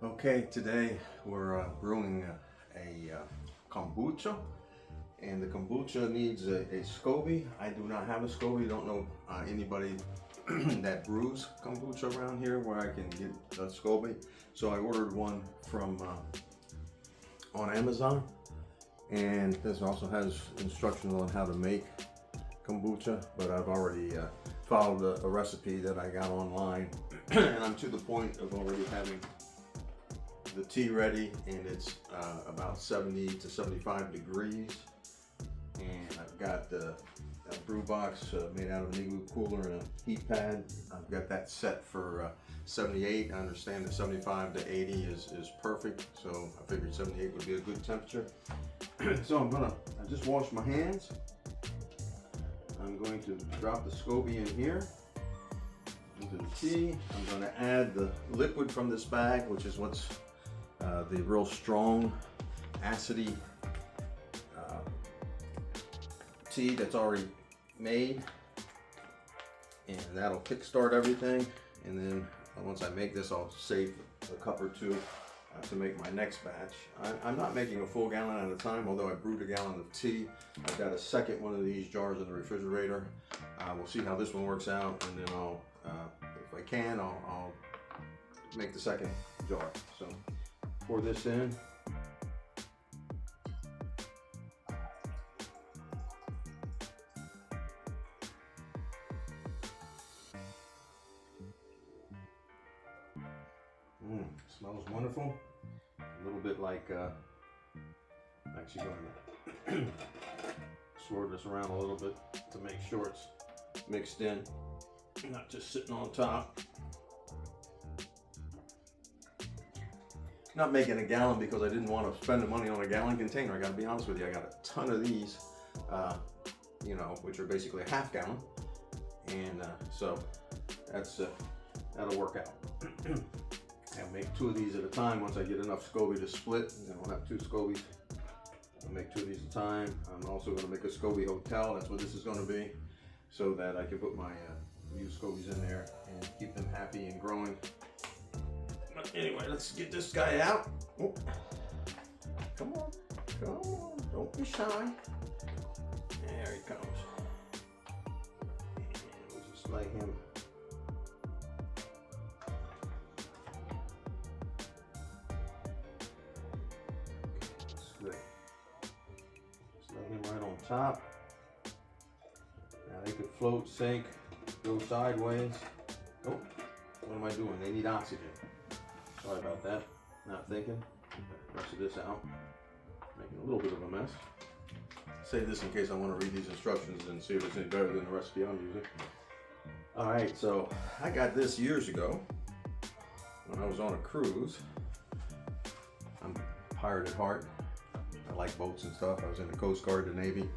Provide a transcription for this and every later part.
Okay, today we're brewing a kombucha, and the kombucha needs a SCOBY. I do not have a SCOBY. Don't know anybody that brews kombucha around here where I can get a SCOBY. So I ordered one from on Amazon, and this also has instructions on how to make kombucha, but I've already followed a recipe that I got online, and I'm to the point of already having the tea ready, and it's about 70 to 75 degrees, and I've got the brew box made out of an igloo cooler and a heat pad. I've got that set for 78. I understand that 75 to 80 is perfect, so I figured 78 would be a good temperature. So I just washed my hands. I'm going to drop the SCOBY in here into the tea. I'm going to add the liquid from this bag, which is what's the real strong acidy tea that's already made, and that'll kickstart everything. And then once I make this, I'll save a cup or two to make my next batch. I'm not making a full gallon at a time, although I brewed a gallon of tea. I've got a second one of these jars in the refrigerator. We'll see how this one works out, and then I'll, if I can, I'll make the second jar. So pour this in. Smells wonderful. A little bit like, actually going to swirl this around a little bit to make sure it's mixed in, not just sitting on top. Not making a gallon because I didn't want to spend the money on a gallon container. I got to be honest with you. I got a ton of these, you know, which are basically a half gallon, and so that'll work out. I'll make 2 of these at a time. Once I get enough SCOBY to split, then I'll have 2 SCOBYs. I'll make 2 of these at a time. I'm also going to make a SCOBY hotel. That's what this is going to be, so that I can put my used SCOBYs in there and keep them happy and growing. But anyway, let's get this guy out. Oh. Come on, come on, don't be shy. There he comes. And we'll just let him. That's good. Just lay him right on top. Now they could float, sink, go sideways. Oh, what am I doing? They need oxygen. Sorry about that, not thinking. The rest of this out, making a little bit of a mess. Save this in case I want to read these instructions and see if it's any better than the recipe I'm using. All right, so I got this years ago when I was on a cruise. I'm a pirate at heart. I like boats and stuff. I was in the Coast Guard, the Navy,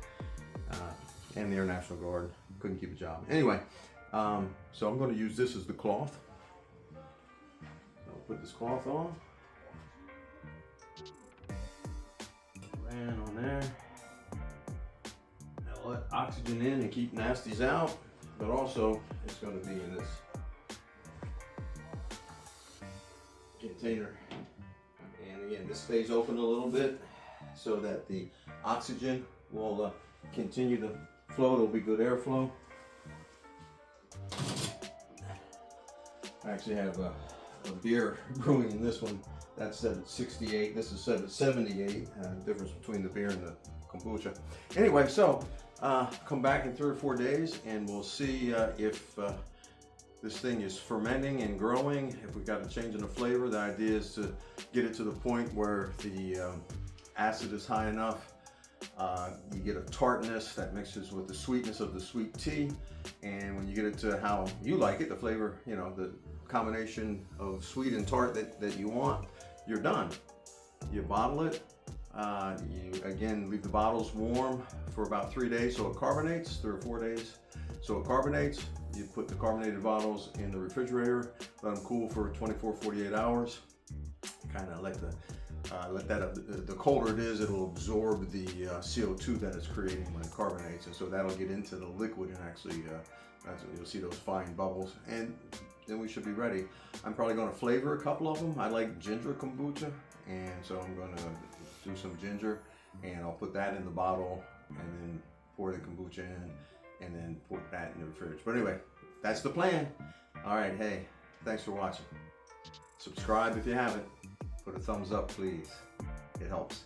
and the Air National Guard. Couldn't keep a job. Anyway, so I'm going to use this as the cloth. Put this cloth on, ran on there. I'll let oxygen in and keep nasties out, but also it's going to be in this container. And again, this stays open a little bit so that the oxygen will continue to flow. There'll be good airflow. I actually have a beer brewing in this one. That's set at 68. This is set at 78. Difference between the beer and the kombucha. Anyway, so come back in 3 or 4 days and we'll see if this thing is fermenting and growing. If we've got a change in the flavor, the idea is to get it to the point where the acid is high enough. You get a tartness that mixes with the sweetness of the sweet tea, and when you get it to how you like it, the flavor, you know, the combination of sweet and tart that you want, you're done. You bottle it. You again leave the bottles warm for about 3 days so it carbonates, 3 or 4 days so it carbonates. You put the carbonated bottles in the refrigerator, let them cool for 24, 48 hours. Kind of let the colder it is, it'll absorb the CO2 that it's creating when it carbonates, and so that'll get into the liquid and actually you'll see those fine bubbles. And then we should be ready. I'm probably going to flavor a couple of them. I like ginger kombucha, and so I'm going to do some ginger, and I'll put that in the bottle, and then pour the kombucha in, and then put that in the fridge. But anyway, that's the plan. All right, hey, thanks for watching. Subscribe if you haven't. Put a thumbs up, please. It helps.